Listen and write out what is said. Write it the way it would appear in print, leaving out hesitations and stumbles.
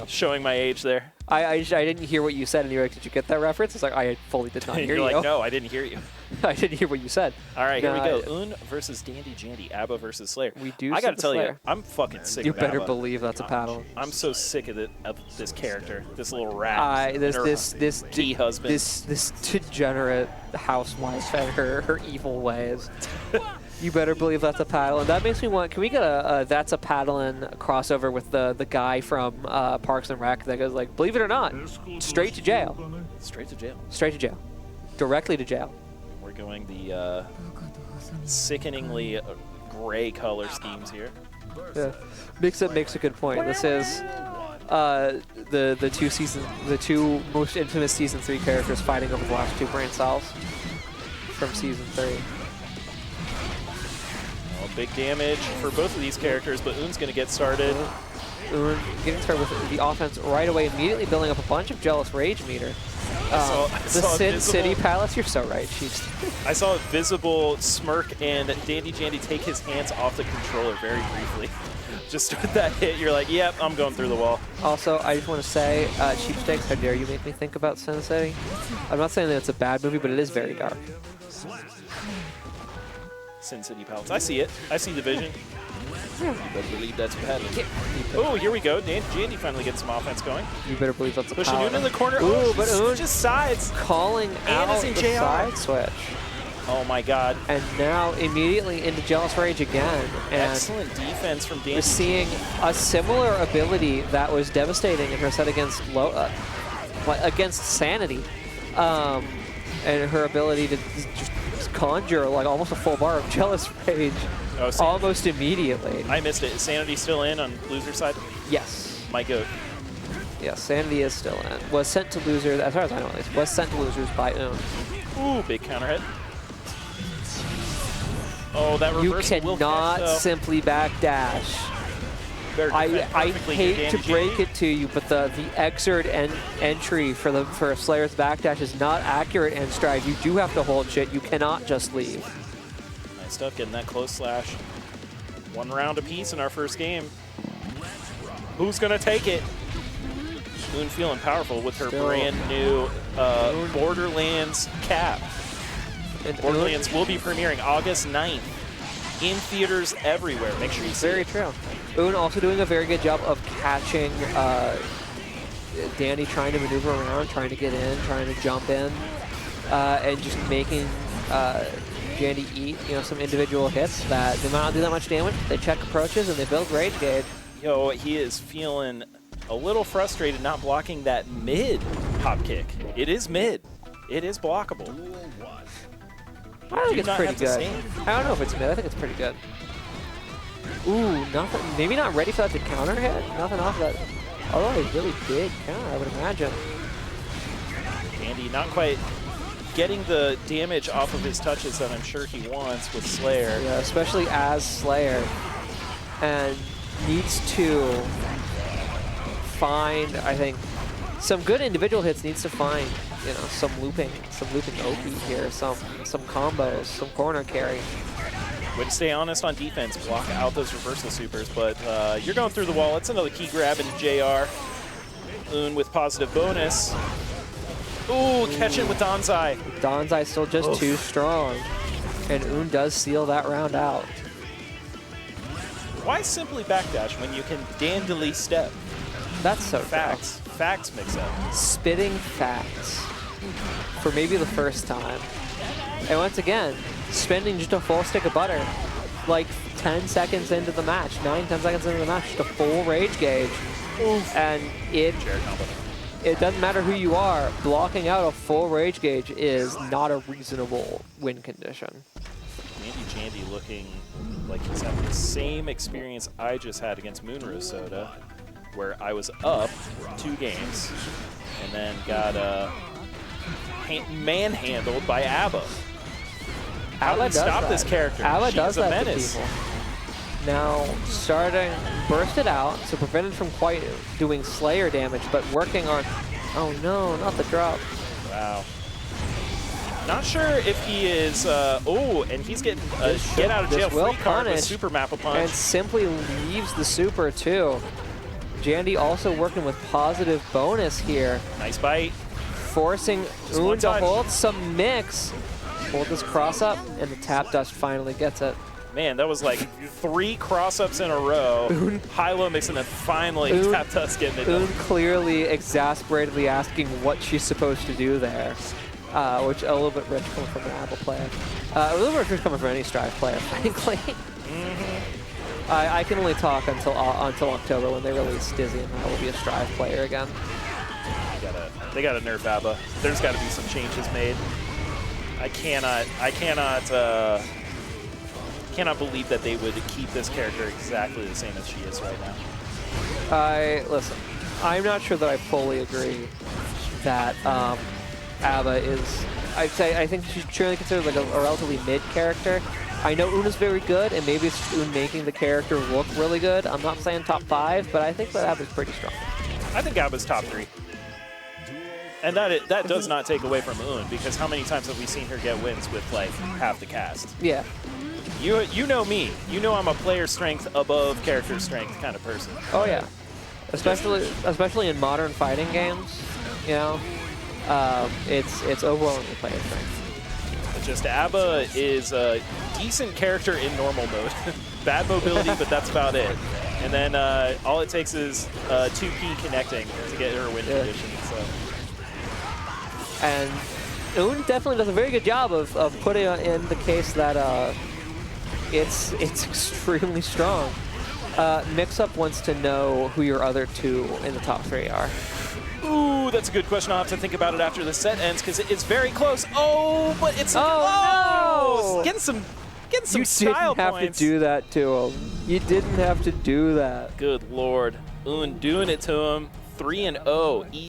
Showing my age there. I didn't hear what you said, and you were like, did you get that reference? It's like, I fully did not hear You're you. like, no, I didn't hear you. I didn't hear what you said. All right, here we go. Un versus Dandy Jandy. A.B.A versus Slayer. We do. I gotta tell Slayer. you, I'm fucking sick You of better A.B.A. believe that's a paddle. I'm so sick of this character, this little rat. This tea husband. This degenerate housewife and her evil ways. You better believe that's a paddle, and that makes me want. Can we get a that's a paddling crossover with the guy from Parks and Rec that goes like, believe it or not, straight to jail. Straight to jail. Straight to jail. Directly to jail. We're going the sickeningly gray color schemes here. Yeah, makes a good point. This is the two most infamous season 3 characters fighting over the last 2 brain cells from season 3. Well, big damage for both of these characters, but Un's going to get started. Un getting started with the offense right away, immediately building up a bunch of Jealous Rage meter. The Sin City Palace, you're so right, Chiefs. I saw a visible smirk and Dandy Jandy take his hands off the controller very briefly. Just with that hit, you're like, yep, I'm going through the wall. Also, I just want to say, Cheapstakes, how dare you make me think about Sin City? I'm not saying that it's a bad movie, but it is very dark. Sin City Palace. I see it. I see the vision. You better believe that's a pattern. Oh, here we go. Jandy finally getting some offense going. You better believe that's a Pushing power. Un in the corner. Ooh, Oh, but Un just sides. Calling out the JR. side switch. Oh my god. And now immediately into Jealous Rage again. And excellent defense from Dandy. we're seeing a similar ability that was devastating in her set against against Sanity. And her ability to just conjure like almost a full bar of Jealous Rage almost immediately. I missed it. Is Sanity still in on loser side? Yes. My goat. Yes, Sanity is still in. Was sent to losers, as far as I know at least, was sent to losers by Un. Ooh, big counter hit. Oh, that reversal You cannot simply backdash. I hate to break it to you, but the Exert entry for Slayer's backdash is not accurate in stride. You do have to hold shit. You cannot just leave. Nice stuff, getting that close slash. 1 round apiece in our first game. Who's gonna take it? Un feeling powerful with her brand new Borderlands cap. And Borderlands will be premiering August 9th in theaters everywhere. Make sure you see Very it. true. Un also doing a very good job of catching Dandy trying to maneuver around, trying to get in, trying to jump in, and just making Jandy eat some individual hits that they might not do that much damage. They check approaches and they build rage gauge. Yo, he is feeling a little frustrated not blocking that mid hop kick. It is mid. It is blockable. I think it's pretty good. I don't know if it's mid. I think it's pretty good. Ooh, nothing. Maybe not ready for that to counter hit. Nothing off that. Although a really big counter, I would imagine. Andy not quite getting the damage off of his touches that I'm sure he wants with Slayer. Yeah, especially as Slayer, and needs to find, I think, some good individual hits. Needs to find, some looping OP here, some combos, some corner carry. Way to stay honest on defense, block out those reversal supers, but you're going through the wall. It's another key grab into JR. Un with positive bonus. Ooh, catch it with Donzai. Donzai still just too strong, and Un does seal that round out. Why simply backdash when you can dandily step? That's so facts. Tough. Facts mix up. Spitting facts for maybe the first time. And once again, spending just a full stick of butter, like 10 seconds into the match, 9-10 seconds into the match, just a full rage gauge. Oof. And it doesn't matter who you are, blocking out a full rage gauge is not a reasonable win condition. Jandy looking like he's having the same experience I just had against Moonrose Soda, where I was up 2 games and then got manhandled by A.B.A. How do we stop this character? A.B.A. does that menace. to people. Now, starting, burst it out, so prevented from quite doing Slayer damage, but working on, oh no, not the drop. Wow. Not sure if he is, and he's getting a get out of jail free card with super map a punch. And simply leaves the super too. Jandy also working with positive bonus here. Nice bite. Forcing Just one Un to touch. hold some mix. Hold this cross up, and the tap dust finally gets it. Man, that was like 3 cross-ups in a row. High-low mix, and then finally tap dust getting it done. Clearly exasperatedly asking what she's supposed to do there, which a little bit rich coming from an A.B.A player. A little bit rich coming from any Strive player, frankly. I can only talk until October when they release Dizzy, and I will be a Strive player again. They gotta nerf A.B.A. There's got to be some changes made. I cannot believe that they would keep this character exactly the same as she is right now. Listen, I'm not sure that I fully agree that A.B.A is. I think she's truly considered like a relatively mid character. I know Una's very good, and maybe it's just Un making the character look really good. I'm not saying top 5, but I think that A.B.A is pretty strong. I think A.B.A's top 3. And that does not take away from Un, because how many times have we seen her get wins with like half the cast? Yeah. You know me. You know I'm a player strength above character strength kind of person. Oh yeah. Especially in modern fighting games, you know, it's overwhelmingly player strength. But just A.B.A is a decent character in normal mode. Bad mobility, but that's about it. And then all it takes is 2P connecting to get her win condition. So. And Un definitely does a very good job of putting in the case that it's extremely strong. Mix-Up wants to know who your other 2 in the top 3 are. Ooh, that's a good question. I'll have to think about it after the set ends because it's very close. Oh, but it's no! Getting some you style didn't have points. to do that to him. You didn't have to do that. Good Lord. Un doing it to him. 3-0.